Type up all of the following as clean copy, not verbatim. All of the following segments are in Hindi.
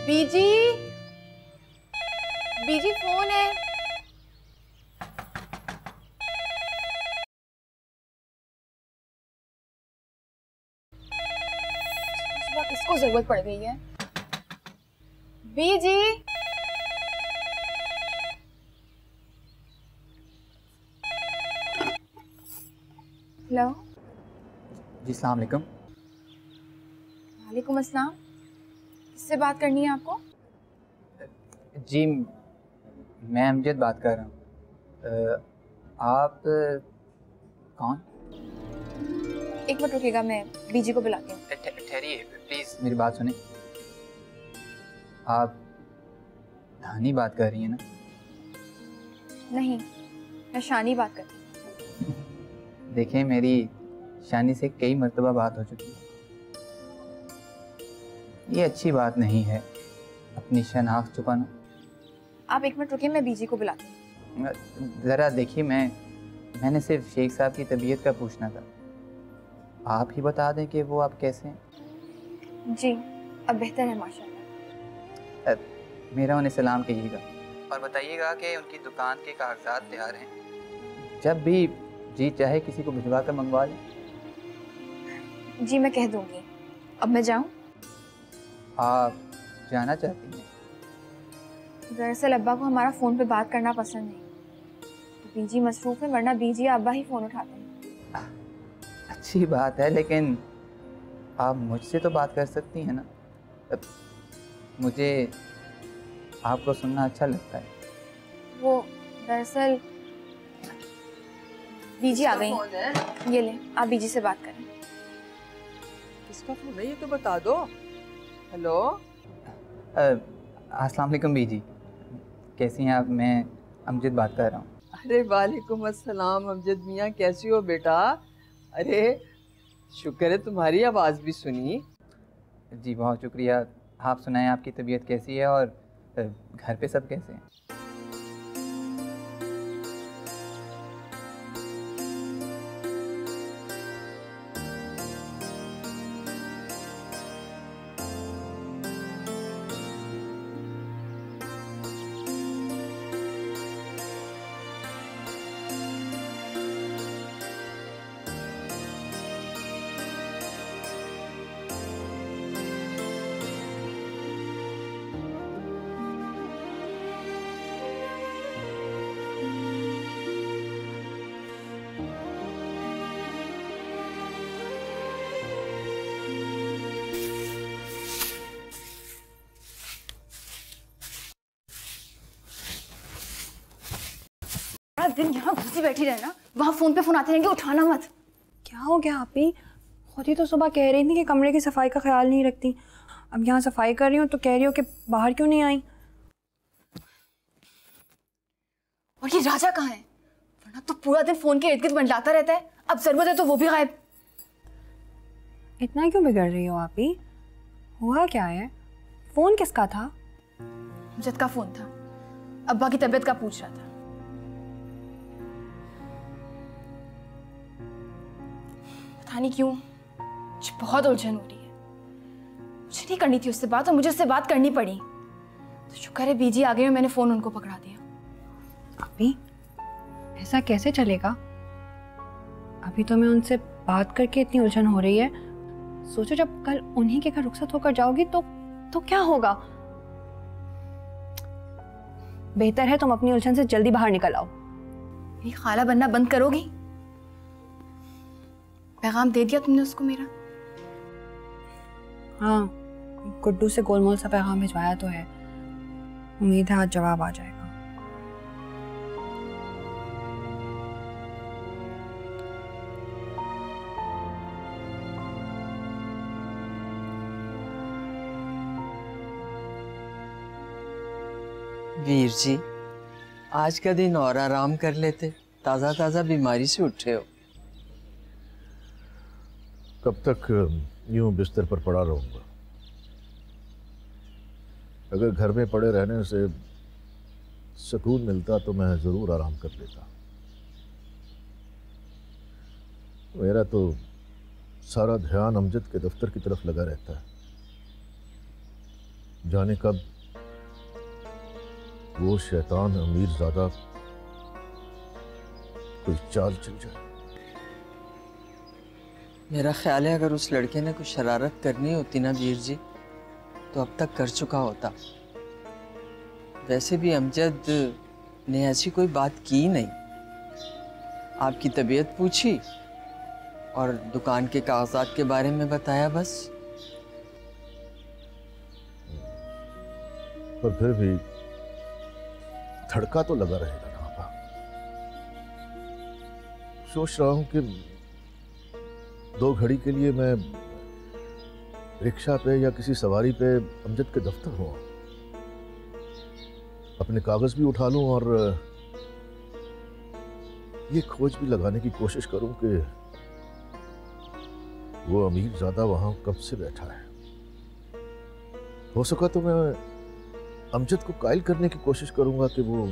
बीजी, बीजी फोन है। किसको जरूरत पड़ गई है? बीजी, हेलो। जी अस्सलाम वालेकुम। वालेकुम अस्सलाम। किससे बात करनी है आपको? जी मैं अमजद बात कर रहा हूँ। आप कौन? एक मिनट रुकिएगा, मैं बीजी को बुलाती हूँ। ठहरिए प्लीज़, मेरी बात सुने। आप धानी बात कर रही हैं ना? नहीं, मैं शानी बात करती हूँ। देखें, मेरी शानी से कई मरतबा बात हो चुकी है। ये अच्छी बात नहीं है अपनी शनाख्त छुपाना। आप एक मिनट रुकिए, मैं बीजी को बुलाती हूँ। ज़रा देखिए, मैंने सिर्फ शेख साहब की तबीयत का पूछना था। आप ही बता दें कि वो आप कैसे हैं। जी अब बेहतर है माशाल्लाह। मेरा उन्हें सलाम कहिएगा और बताइएगा कि उनकी दुकान के कागजात तैयार हैं। जब भी जी चाहे किसी को भिजवा कर मंगवा लें। जी मैं कह दूंगी। अब मैं जाऊं? आप जाना चाहती हैं? दरअसल अब्बा को हमारा फ़ोन पे बात करना पसंद नहीं, तो बीजी मसरूफ़ है, वरना बीजी अब्बा ही फ़ोन उठाते हैं। अच्छी बात है, लेकिन आप मुझसे तो बात कर सकती हैं ना। मुझे आपको सुनना अच्छा लगता है। वो दरअसल बीजी आ गई। ये ले, आप बीजी से बात करें। किसका फोन है ये तो बता दो। हेलो, अस्सलाम वालेकुम बीजी, कैसी हैं आप? मैं अमजद बात कर रहा हूँ। अरे वालेकुम अस्सलाम अमजद मियाँ, कैसी हो बेटा? अरे शुक्र है तुम्हारी आवाज़ भी सुनी। जी बहुत शुक्रिया। आप सुनाएं, आपकी तबीयत कैसी है और घर पे सब कैसे हैं? सारा दिन यहाँ घुसी बैठी रहना, वहाँ फ़ोन पे फ़ोन आते रहेंगे, उठाना मत। क्या हो गया आप ही? खुद ही तो सुबह कह रही थी कि कमरे की सफाई का ख्याल नहीं रखती। अब यहाँ सफाई कर रही हूँ तो कह रही हो कि बाहर क्यों नहीं आई? और ये राजा कहाँ है? वरना तो पूरा दिन फ़ोन के इर्द गिर्द मंडलाता रहता है, अब ज़रूरत है तो वो भी गायब। इतना क्यों बिगड़ रही हो आप ही? हुआ क्या है? फ़ोन किसका था? अमजद का फ़ोन था, अब्बा की तबीयत का पूछ रहा था। पता नहीं क्यों मुझे बहुत उलझन हो रही है। मुझे नहीं करनी थी उससे बात और मुझे उससे बात करनी पड़ी, तो शुक्र है बीजी आ गई और मैंने फ़ोन उनको पकड़ा दिया। अभी ऐसा कैसे चलेगा? अभी तो मैं उनसे बात करके इतनी उलझन हो रही है। सोचो जब कल उन्हीं के घर रुखसत होकर जाओगी तो क्या होगा? बेहतर है तुम अपनी उलझन से जल्दी बाहर निकल आओ। मेरी खाला बनना बंद करोगी? पैगाम दे दिया तुमने उसको मेरा? हाँ, गुड्डू से गोलमोल सा पैगाम भिजवाया तो है। उम्मीद है आज जवाब आ जाएगा। वीर जी, आज का दिन और आराम कर लेते, ताज़ा ताज़ा बीमारी से उठे हो। कब तक यूं बिस्तर पर पड़ा रहूंगा? अगर घर में पड़े रहने से सुकून मिलता तो मैं ज़रूर आराम कर लेता। मेरा तो सारा ध्यान अमजद के दफ्तर की तरफ लगा रहता है। जाने कब वो शैतान अमीरजादा कोई चाल चल जाए। मेरा ख्याल है अगर उस लड़के ने कुछ शरारत करनी होती ना वीर जी तो अब तक कर चुका होता। वैसे भी अमजद ने ऐसी कोई बात की नहीं, आपकी तबीयत पूछी और दुकान के कागजात के बारे में बताया बस। पर फिर भी धड़का तो लगा रहेगा ना आपा। सोच रहा हूं कि 2 घड़ी के लिए मैं रिक्शा पे या किसी सवारी पे अमजद के दफ्तर हुआ, अपने कागज भी उठा लूं और ये खोज भी लगाने की कोशिश करूं कि वो अमीरजादा वहां कब से बैठा है। हो सका तो मैं अमजद को कायल करने की कोशिश करूंगा कि वो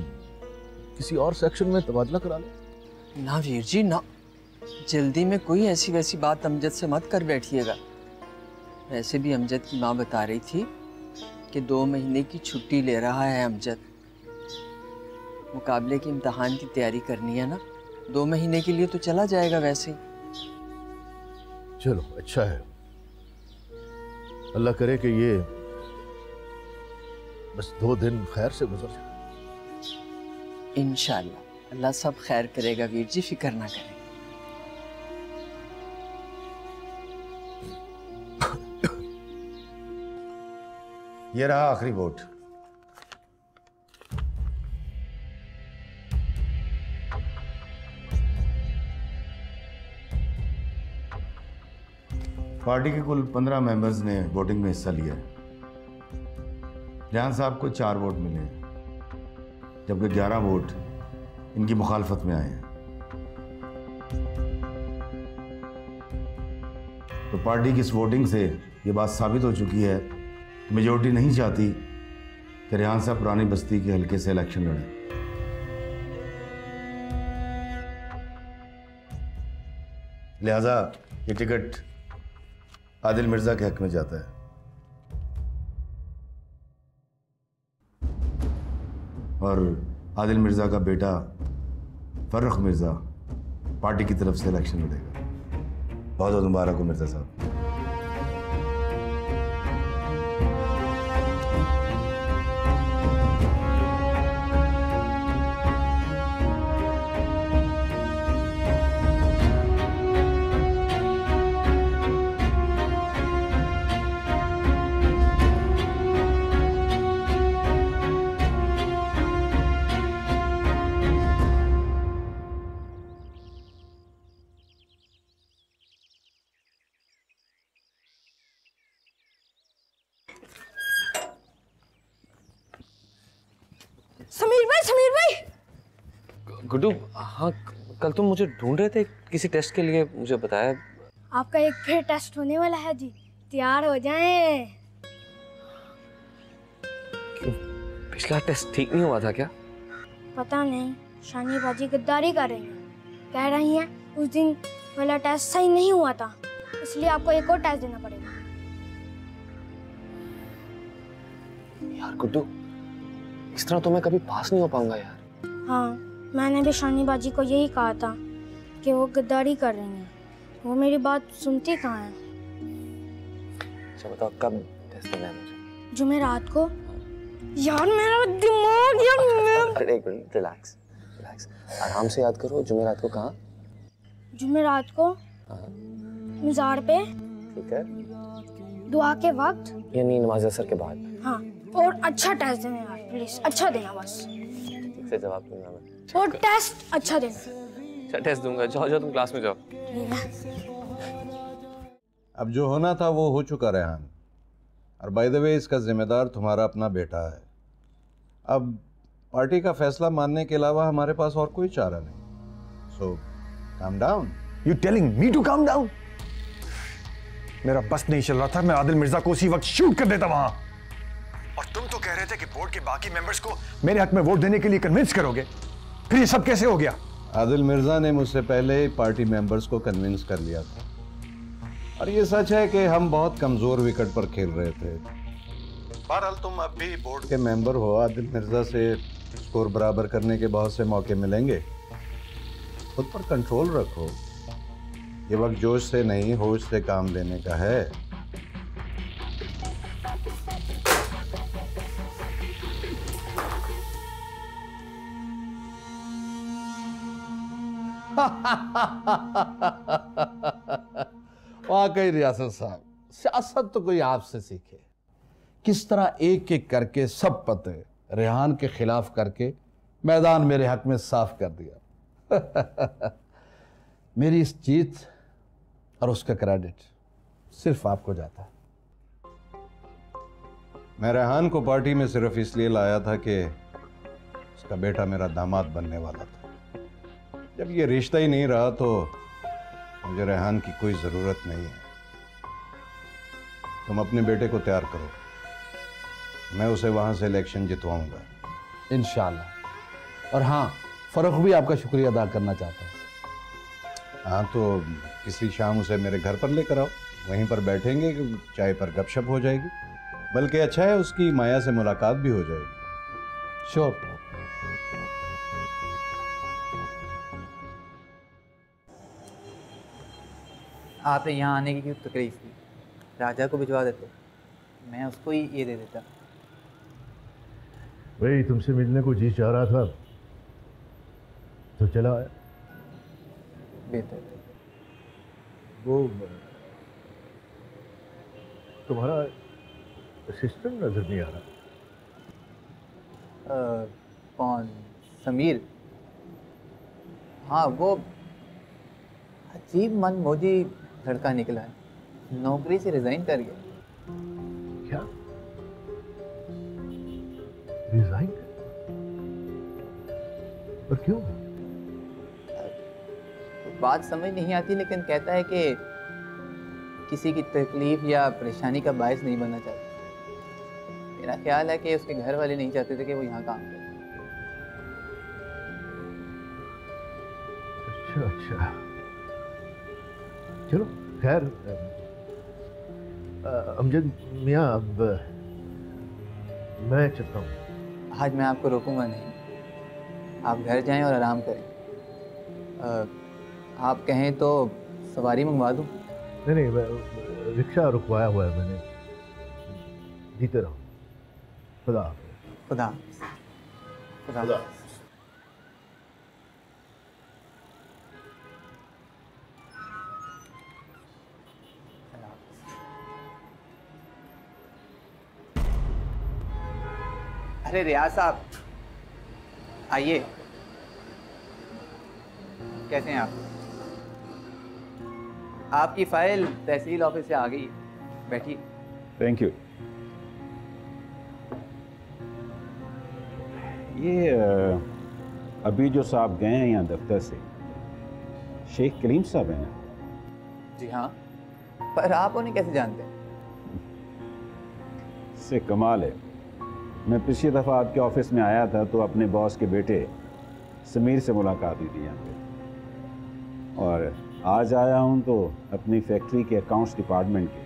किसी और सेक्शन में तबादला करा ले। ना वीर जी ना, जल्दी में कोई ऐसी वैसी बात अमजद से मत कर बैठिएगा। वैसे भी अमजद की माँ बता रही थी कि 2 महीने की छुट्टी ले रहा है अमजद। मुकाबले के इम्तिहान की तैयारी करनी है ना, 2 महीने के लिए तो चला जाएगा वैसे ही। चलो अच्छा है, अल्लाह करे कि ये बस 2 दिन खैर से गुजर जाए। इंशाअल्लाह अल्लाह सब खैर करेगा वीर जी, फिक्र ना करें। ये रहा आखिरी वोट। पार्टी के कुल 15 मेंबर्स ने वोटिंग में हिस्सा लिया है। रियान साहब को 4 वोट मिले हैं, जबकि 11 वोट इनकी मुखालफत में आए हैं। तो पार्टी की इस वोटिंग से ये बात साबित हो चुकी है कि मेजोरिटी नहीं चाहती कि रियान साहब पुरानी बस्ती के हल्के से इलेक्शन लड़ें। लिहाजा ये टिकट आदिल मिर्जा के हक में जाता है। और आदिल मिर्जा का बेटा फर्रुख मिर्जा पार्टी की तरफ से इलेक्शन लड़ेगा। बहुत बहुत मुबारक हो मिर्जा साहब। समीर भाई गुड्डू, हाँ कल तुम मुझे ढूंढ रहे थे किसी टेस्ट के लिए, मुझे बताया। आपका एक फिर टेस्ट होने वाला है जी, तैयार हो जाएं। क्यों, पिछला टेस्ट ठीक नहीं हुआ था क्या? पता नहीं, शानी बाजी गद्दारी कर रही हैं, कह रही हैं उस दिन वाला टेस्ट सही नहीं हुआ था, इसलिए आपको एक और टेस्ट देना पड़ेगा। यार गुड्डू, इस तरह तो मैं कभी पास नहीं हो पाऊंगा यार। हाँ, मैंने भी शानी बाजी को यही कहा था कि वो गद्दारी कर रही हैं, वो मेरी बात सुनती कहाँ है। अच्छा बताओ, कब टेस्ट देना है मुझे? जुमेरात को। यार मेरा दिमाग यार। अरे एक मिनट, रिलैक्स रिलैक्स, आराम से याद करो। जुमेरात को कहाँ? जुमेरात को मज़ार पे। ठीक है, दुआ के वक्त, यानी नमाज असर के बाद। हाँ, और अच्छा टेस्ट देना यार प्लीज, अच्छा देना बस। ठीक से जवाब दूंगा मैं। और टेस्ट अच्छा देना। अच्छा टेस्ट दूंगा, जाओ जाओ तुम क्लास में जाओ। अब जो होना था वो हो चुका रेहान, और बाय द वे इसका जिम्मेदार तुम्हारा अपना बेटा है। अब पार्टी का फैसला मानने के अलावा हमारे पास और कोई चारा नहीं। So calm down. You telling me to calm down? मेरा बस नहीं चल रहा था, मैं आदिल मिर्जा को उसी वक्त शूट कर देता वहां। और तुम तो कह रहे थे कि बोर्ड के बाकी मेंबर्स को मेरे हक में वोट देने के लिए कन्विंस करोगे, फिर ये सब कैसे हो गया? आदिल मिर्जा ने मुझसे पहले ही पार्टी मेंबर्स को कन्विंस कर लिया था, और ये सच है कि हम बहुत कमजोर विकेट पर खेल रहे थे। बहरहाल तुम अब भी बोर्ड के मेंबर हो, आदिल मिर्जा से स्कोर बराबर करने के बहुत से मौके मिलेंगे। खुद पर कंट्रोल रखो, ये वक्त जोश से नहीं होश से काम लेने का है। वाकई रियासत साहब, सियासत तो कोई आपसे सीखे। किस तरह एक एक करके सब पते रेहान के खिलाफ करके मैदान मेरे हक में साफ कर दिया। मेरी इस जीत और उसका क्रेडिट सिर्फ आपको जाता है। मैं रेहान को पार्टी में सिर्फ इसलिए लाया था कि उसका बेटा मेरा दामाद बनने वाला था। जब ये रिश्ता ही नहीं रहा तो मुझे रेहान की कोई जरूरत नहीं है। तुम अपने बेटे को तैयार करो, मैं उसे वहां से इलेक्शन जितवाऊंगा इंशाल्लाह। और हाँ, फरूख भी आपका शुक्रिया अदा करना चाहता है। हाँ, तो किसी शाम उसे मेरे घर पर लेकर आओ, वहीं पर बैठेंगे, चाय पर गपशप हो जाएगी। बल्कि अच्छा है, उसकी माया से मुलाकात भी हो जाएगी। श्योर। आपने यहाँ आने की क्यों तकलीफ की? राजा को भिजवा देते, मैं उसको ही ये दे देता। भाई तुमसे मिलने को जी चाह रहा था तो चला आया। बेहतर। वो तुम्हारा असिस्टेंट नजर नहीं आ रहा। कौन? समीर? हाँ, वो अजीब मनमोजी लड़का निकला है, नौकरी से रिजाइन कर गया। क्या? रिजाइन? और क्यों? बात समझ नहीं आती, लेकिन कहता है कि किसी की तकलीफ या परेशानी का बायस नहीं बनना चाहता। मेरा ख्याल है कि उसके घर वाले नहीं चाहते थे कि वो यहाँ काम करे। अच्छा अच्छा, चलो खैर। अमजद मियाँ, अब मैं चलता हूँ। आज मैं आपको रोकूंगा नहीं, आप घर जाएं और आराम करें। आप कहें तो सवारी मंगवा दूं? नहीं, रिक्शा रुकवाया हुआ है मैंने। जीते रहो। खुदा हाफ़िज़। खुदा हाफ़िज़। खुदा हाफ़िज़। अरे रियाज साहब, आइए। कैसे हैं आप? आपकी फाइल तहसील ऑफिस से आ गई, बैठिए। Thank you. ये अभी जो साहब गए हैं यहाँ दफ्तर से, शेख कलीम साहब हैं ना? जी हाँ, पर आप उन्हें कैसे जानते हैं? इससे कमाल है। मैं पिछली दफ़ा आपके ऑफिस में आया था तो अपने बॉस के बेटे समीर से मुलाकात हुई थी यहाँ पे, और आज आया हूँ तो अपनी फैक्ट्री के अकाउंट्स डिपार्टमेंट के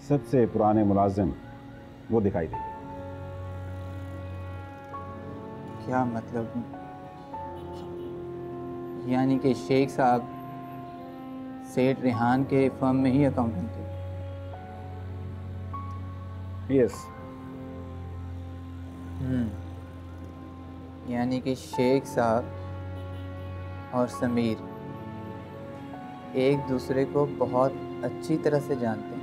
सबसे पुराने मुलाजिम वो दिखाई दे। क्या मतलब? यानी कि शेख साहब सेठ रेहान के फर्म में ही अकाउंटेंट थे? यस। यानी कि शेख साहब और समीर एक दूसरे को बहुत अच्छी तरह से जानते हैं।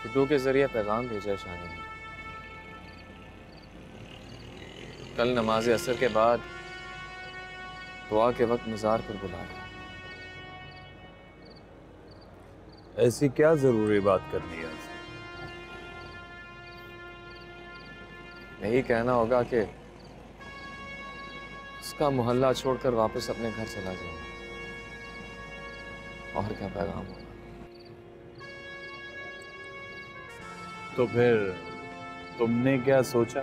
गुड्डू के जरिए पैगाम भेजा है शानी ने। कल नमाज असर के बाद दुआ के वक्त मज़ार पर बुलाया। ऐसी क्या जरूरी बात करनी है? यही कहना होगा कि उसका मोहल्ला छोड़कर वापस अपने घर चला जाऊंगा। और क्या पैगाम होगा। तो फिर तुमने क्या सोचा?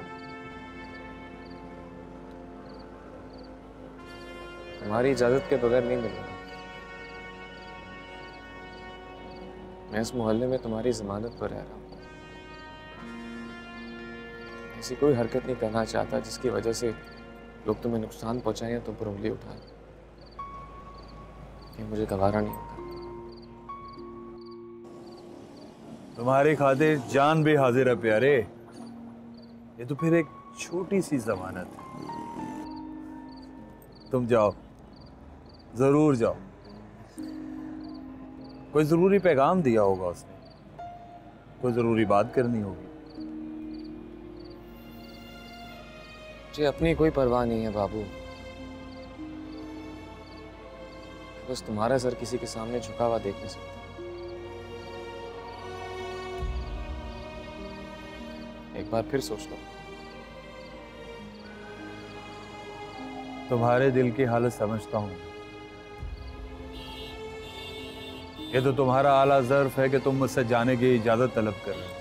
तुम्हारी इजाजत के बगैर नहीं मिलेगा। मैं इस मोहल्ले में तुम्हारी जमानत पर रह रहा हूँ। ऐसी कोई हरकत नहीं करना चाहता जिसकी वजह से लोग तुम्हें नुकसान पहुंचाएं या तुम पर उंगली उठाएं। ये मुझे गवारा नहीं होता। तुम्हारी खातिर जान भी हाजिर है प्यारे। ये तो फिर एक छोटी सी जमानत है। तुम जाओ, जरूर जाओ। कोई जरूरी पैगाम दिया होगा उसने, कोई जरूरी बात करनी होगी। मुझे अपनी कोई परवाह नहीं है बाबू। बस तुम्हारा सर किसी के सामने झुका हुआ देख नहीं सकता। एक बार फिर सोच लो। तुम्हारे दिल की हालत समझता हूं। ये तो तुम्हारा आला ज़र्फ है कि तुम मुझसे जाने की इजाजत तलब कर रहे हो।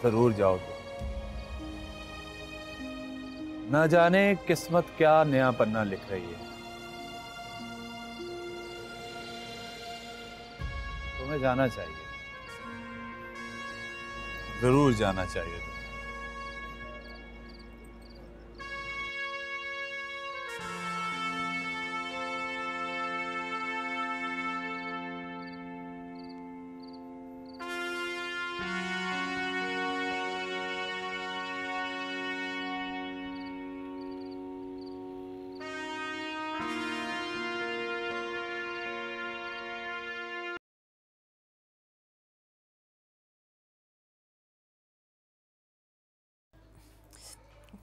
जरूर जाओ तो। ना जाने किस्मत क्या नया पन्ना लिख रही है। तुम्हें जाना चाहिए, जरूर जाना चाहिए।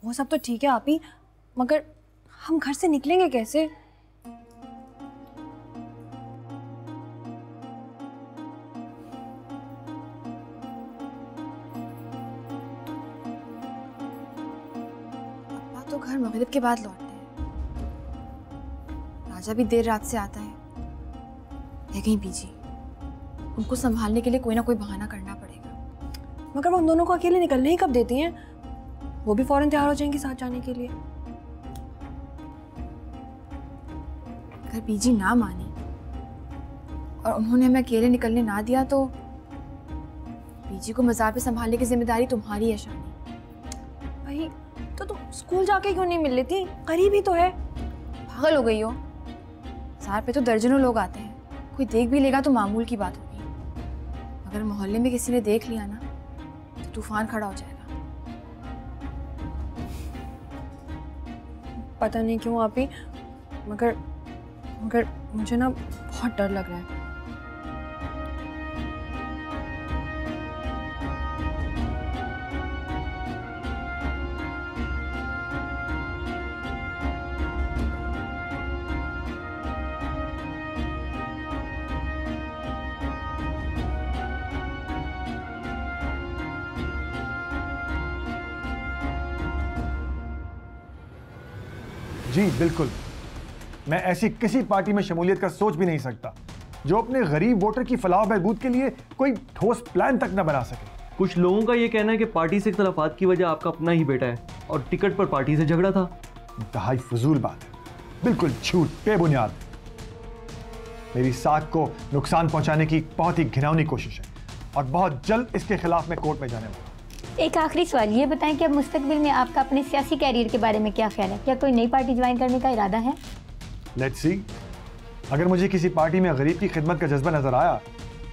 वो सब तो ठीक है आप ही, मगर हम घर से निकलेंगे कैसे? पापा तो घर मगरिब के बाद लौटते हैं। राजा भी देर रात से आता है कहीं बीजी। उनको संभालने के लिए कोई ना कोई बहाना करना पड़ेगा। मगर वो हम दोनों को अकेले निकलने ही कब देती हैं? वो भी फौरन तैयार हो जाएंगी साथ जाने के लिए। अगर बीजी ना मानी और उन्होंने हमें अकेले निकलने ना दिया तो बीजी को मज़ार पे संभालने की जिम्मेदारी तुम्हारी है शानी। भाई तो तुम स्कूल जाके क्यों नहीं मिल लेती? करीब ही तो है। पागल हो गई हो? मज़ार पे तो दर्जनों लोग आते हैं, कोई देख भी लेगा तो मामूल की बात होगी। अगर मोहल्ले में किसी ने देख लिया ना तो तूफान खड़ा हो जाएगा। पता नहीं क्यों आप ही, मगर मगर मुझे ना बहुत डर लग रहा है। जी बिल्कुल, मैं ऐसी किसी पार्टी में शमूलियत का सोच भी नहीं सकता जो अपने गरीब वोटर की फलाह बहबूद के लिए कोई ठोस प्लान तक न बना सके। कुछ लोगों का ये कहना है कि पार्टी से इख्तलाफात की वजह आपका अपना ही बेटा है और टिकट पर पार्टी से झगड़ा था। इंतहाई फजूल बात है, बिल्कुल झूठ, बेबुनियाद। मेरी साख को नुकसान पहुंचाने की बहुत ही घिनौनी कोशिश है और बहुत जल्द इसके खिलाफ मैं कोर्ट में जाने वाला हूं। एक आखिरी सवाल, ये बताएं कि अब मुस्तकबिल में आपका अपने सियासी कैरियर के बारे में क्या ख्याल है? क्या कोई नई पार्टी ज्वाइन करने का इरादा है? लेट्स सी, अगर मुझे किसी पार्टी में गरीब की खिदमत का जज्बा नजर आया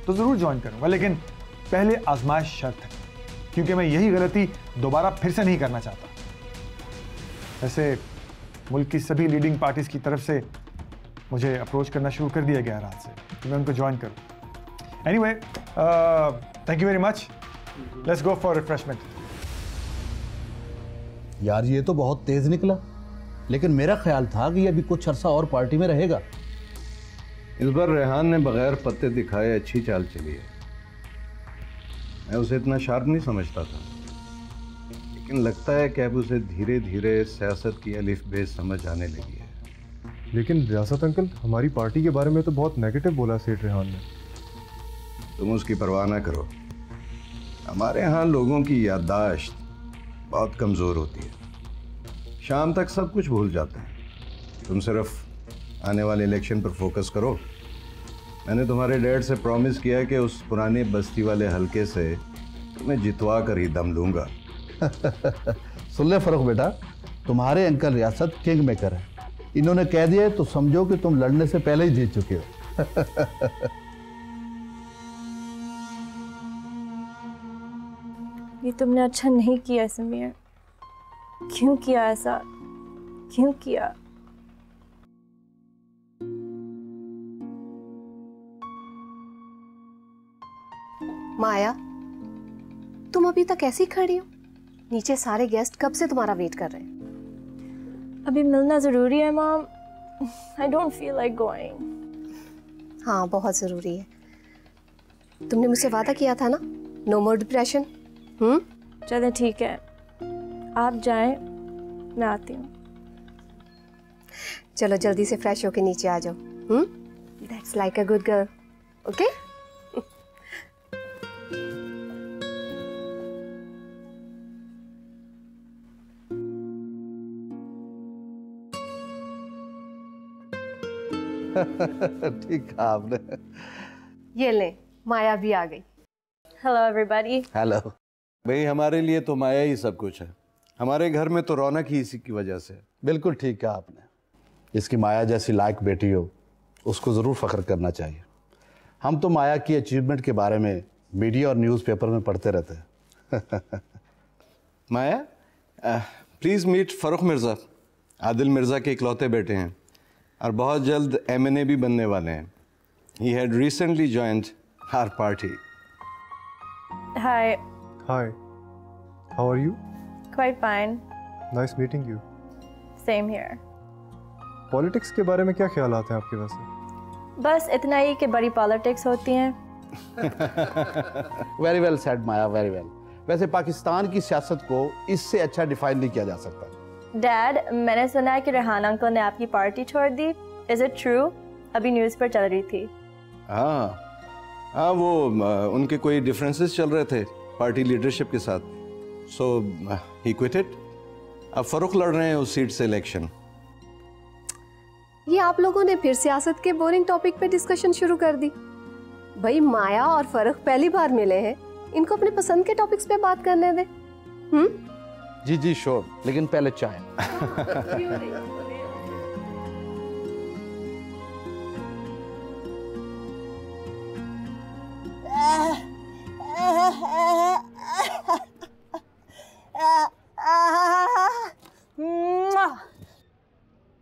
तो ज़रूर ज्वाइन करूंगा, लेकिन पहले आजमाइश शर्त है, क्योंकि मैं यही गलती दोबारा फिर से नहीं करना चाहता। वैसे मुल्क की सभी लीडिंग पार्टीज की तरफ से मुझे अप्रोच करना शुरू कर दिया गया रात से कि मैं उनको ज्वाइन करूँ। Anyway, thank you very much. Let's go for refreshment. यार ये तो बहुत तेज निकला, लेकिन मेरा ख्याल था कि अभी कुछ अरसा और पार्टी में रहेगा। इस बार रेहान ने बगैर पत्ते दिखाए अच्छी चाल चली है। मैं उसे इतना शार्प नहीं समझता था, लेकिन लगता है कि अब उसे धीरे धीरे सियासत की अलिफ बे समझ आने लगी है। लेकिन रियासत अंकल, हमारी पार्टी के बारे में तो बहुत नेगेटिव बोला सेठ रेहान ने। तुम उसकी परवाह ना करो। हमारे यहाँ लोगों की याददाश्त बहुत कमज़ोर होती है, शाम तक सब कुछ भूल जाते हैं। तुम सिर्फ आने वाले इलेक्शन पर फोकस करो। मैंने तुम्हारे डैड से प्रॉमिस किया कि उस पुराने बस्ती वाले हलके से तुम्हें जितवा कर ही दम लूँगा। सुन ले फरूख बेटा, तुम्हारे अंकल रियासत किंग मेकर है। इन्होंने कह दिया तो समझो कि तुम लड़ने से पहले ही जीत चुके हो। ये तुमने अच्छा नहीं किया समीर। क्यों किया ऐसा? क्यों किया? माया, तुम अभी तक ऐसी खड़ी हो? नीचे सारे गेस्ट कब से तुम्हारा वेट कर रहे हैं। अभी मिलना जरूरी है mom. I don't feel like going. हाँ, बहुत जरूरी है। तुमने मुझसे वादा किया था ना, नो मोर डिप्रेशन। चलो ठीक है, आप जाएं, मैं आती हूँ। चलो जल्दी से फ्रेश होके नीचे आ जाओ। That's like a good girl. Okay? ठीक कहा आपने। ये ले, माया भी आ गई। Hello everybody. हेलो। भाई हमारे लिए तो माया ही सब कुछ है। हमारे घर में तो रौनक ही इसी की वजह से। बिल्कुल ठीक कहा आपने। इसकी माया जैसी लायक बेटी हो, उसको ज़रूर फ़ख्र करना चाहिए। हम तो माया की अचीवमेंट के बारे में मीडिया और न्यूज़पेपर में पढ़ते रहते हैं। माया, प्लीज़ मीट फ़रूख मिर्ज़ा। आदिल मिर्ज़ा के इकलौते बेटे हैं और बहुत जल्द MNA भी बनने वाले हैं। He had recently joined our party. Hi. Hi. How are you? Quite fine. Nice meeting you. Same here. Politics के बारे में क्या ख्यालात हैं आपके वैसे? बस इतना ही कि बड़ी पॉलिटिक्स होती हैं। वेरी वेल सेड माया, वेरी वेल। वैसे पाकिस्तान की सियासत को इससे अच्छा डिफाइन नहीं किया जा सकता। डैड, मैंने सुना है कि रेहान अंकल ने आपकी पार्टी छोड़ दी। Is it true? अभी न्यूज़ पर चल रही थी। हाँ, वो उनके कोई डिफरेंसेस चल रहे थे पार्टी लीडरशिप के साथ, सो ही क्विटेड। अब फरूख लड़ रहे हैं उस सीट से इलेक्शन। ये आप लोगों ने फिर सियासत के बोरिंग टॉपिक पे डिस्कशन शुरू कर दी। भाई माया और फरूख पहली बार मिले हैं, इनको अपने पसंद के टॉपिक्स पे बात करने दे। जी जी श्योर, लेकिन पहले चाय।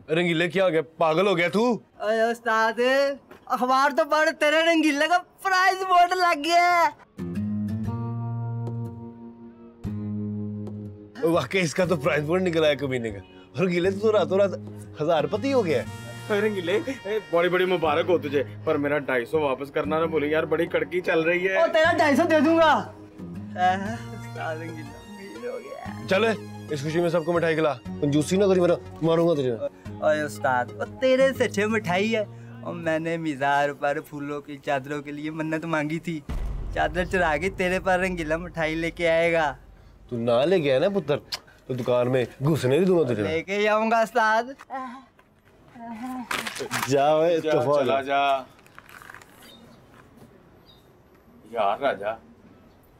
रंगीले क्या हो गया? पागल हो गया तू? अरे उस्ताद, अखबार तो पढ़, तेरे रंगीले का प्राइज बोर्ड लग गया। वाकई इसका तो प्राइज बोर्ड निकला है कमीने का। और रंगीले तो रातों रात 1000पति हो गया है। रंगीले, बड़ी बड़ी मुबारक हो तुझे, पर मेरा 250 वापस करना ना भूली यार, बड़ी कड़की चल रही है। और तेरा 250 दे दूंगा। उस्ताद रंगीला अमीर हो गया। चल इस खुशी में सबको मिठाई खिला, कंजूसी ना करी, मेरा मारूंगा तुझे। ओए उस्ताद, वो तेरे से अच्छे मिठाई है। और मैंने मिज़ार पर फूलों की चादरों के लिए मन्नत मांगी थी, चादर चुरा के तेरे पर रंगीला मिठाई लेके आएगा। तू ना ले गया ना पुत्र, तो दुकान में घुसने नहीं दूंगा तुझे। लेके जाऊंगा उस्ताद। जा वे, चला जा यार। राजा,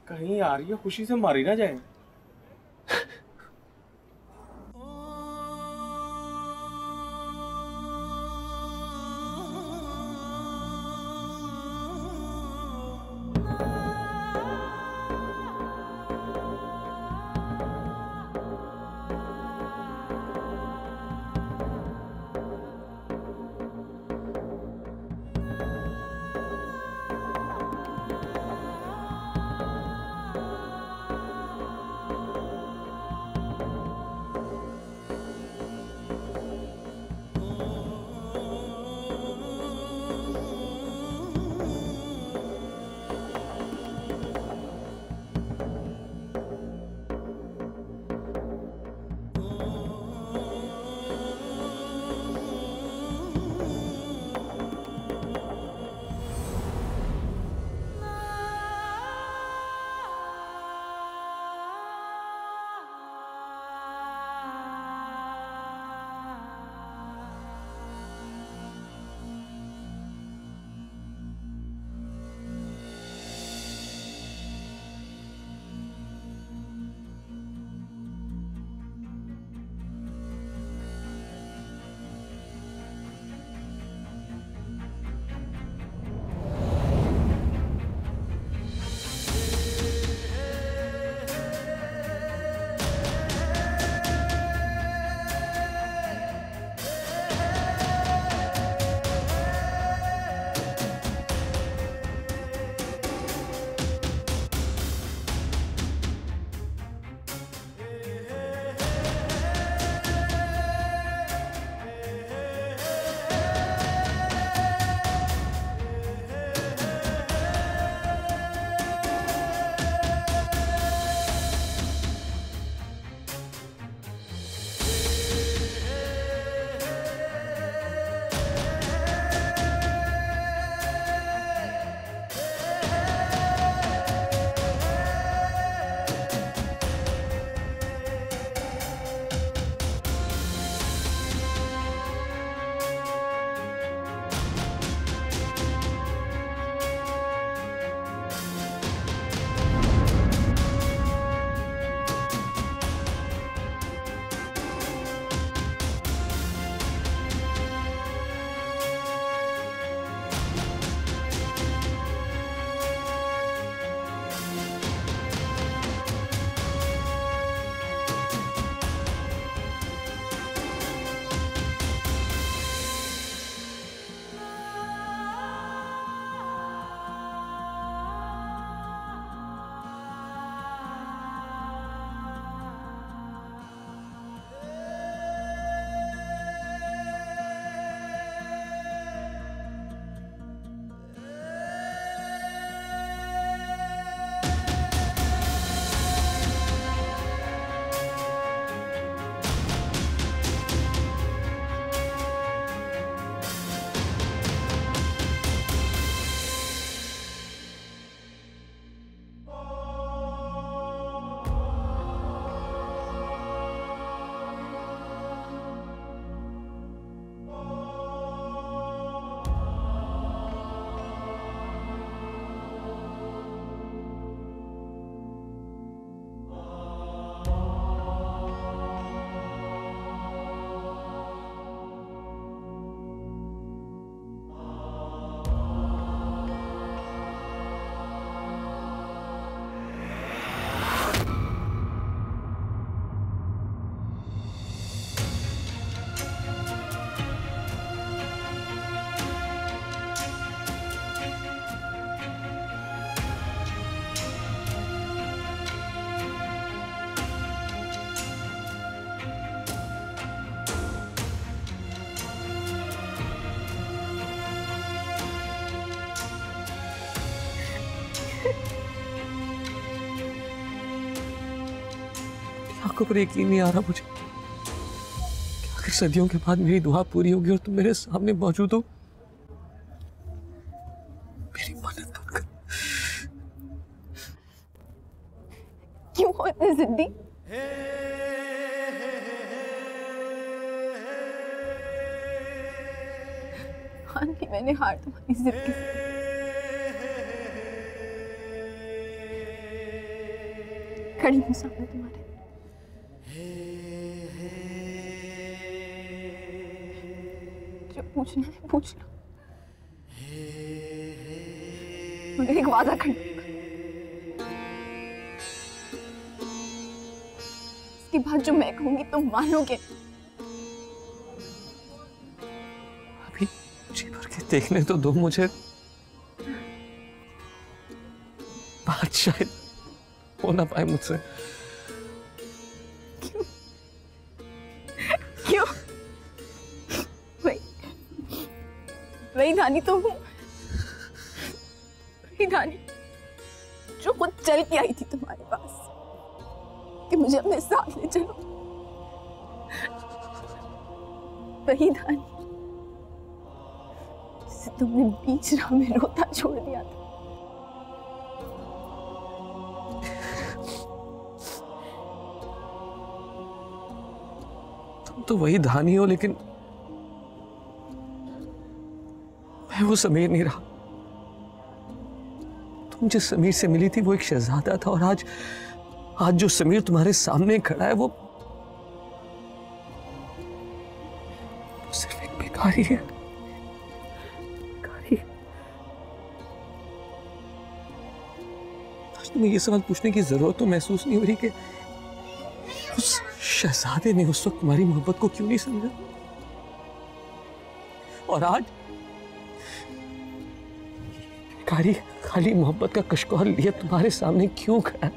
कहीं यार ये खुशी से मारी ना जाए। आंखों पर यकीन नहीं आ रहा मुझे। अगर सदियों के बाद मेरी दुआ पूरी होगी और तुम मेरे सामने मौजूद हो, मेरी मदद बनकर। क्यों हो इतनी जिद्दी? मान ली मैंने हार तुम्हारी जिद की। खड़ी हूँ सामने तुम्हारे। जो पूछना है पूछ लो, मगर एक वादा कर दूंगा, इसके बाद जो मैं कहूंगी तुम मानोगे। अभी जी भर के देखने तो दो मुझे, बात शायद हो ना पाए मुझसे। क्यों? वही धानी तो हूँ, वही धानी जो खुद चल के आई थी तुम्हारे पास कि मुझे अपने साथ ले चलो। वही धानी जिसे तुमने बीच राह में रोता छोड़ दिया था। तुम तो वही धानी हो, लेकिन मैं वो समीर नहीं रहा। तुम जिस समीर से मिली थी वो एक शहजादा था, और आज जो समीर तुम्हारे सामने खड़ा है वो सिर्फ एक भिखारी है। भिखारी। आज तुम्हें ये सवाल पूछने की जरूरत तो महसूस नहीं हो रही कि उस शहजादे ने उस वक्त तुम्हारी मोहब्बत को क्यों नहीं समझा, और आज भिखारी खाली मोहब्बत का कशकोल लिए तुम्हारे सामने क्यों खड़ा है,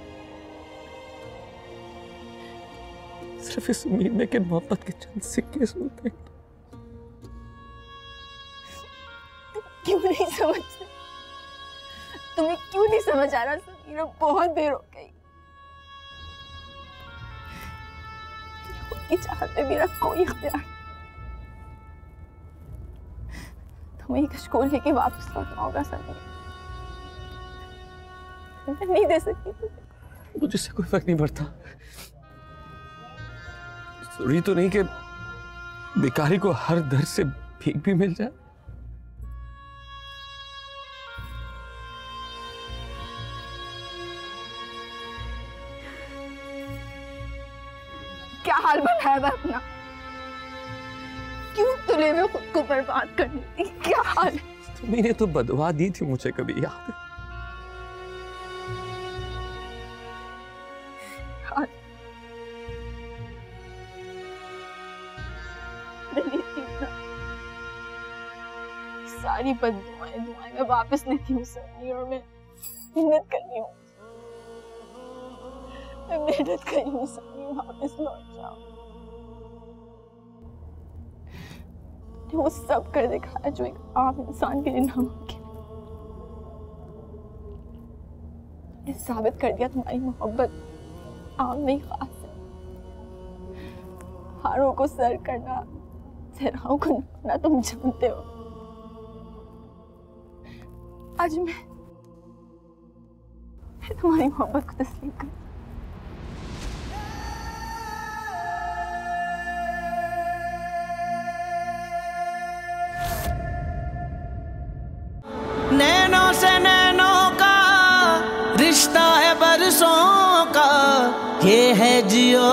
सिर्फ इस उम्मीद में कि मोहब्बत के चंद सिक्के सुनते। क्यों नहीं समझते? तुम्हें क्यों नहीं समझ आ रहा समीर? बहुत देर हो गई। की चाहत में मेरा कोई इख्तियार नहीं। तुम्हें कशकोल लेके वापस लौटना होगा समीर। मैं नहीं दे सकती तुम्हें। मुझे इससे कोई फर्क नहीं पड़ता। जरूरी तो नहीं कि भिखारी को हर दर से भीख भी मिल जाए। क्या हाल बनाया है अपना? क्यों तुले में खुद को बर्बाद करने की? क्या हाल है? तुमने तो बदवा दी थी मुझे, कभी याद है? सारी दुआएं मैं वापस लेती हूँ समीर, और मैं मेहनत कर रही हूँ। मैं मेहनत कर रही हूँ समीर, वापस लौट जाओ। वो सब कर दिखाया जो एक आम इंसान के लिए नामुमकिन है। साबित कर दिया तुम्हारी मोहब्बत आम नहीं खास है। हारों को सर करना, सहराओं को नापना तुम जानते हो। आज मैं तुम्हारी मोहब्बत को तस्लीम कर। नैनों से नैनों का रिश्ता है बरसों का, ये है जियो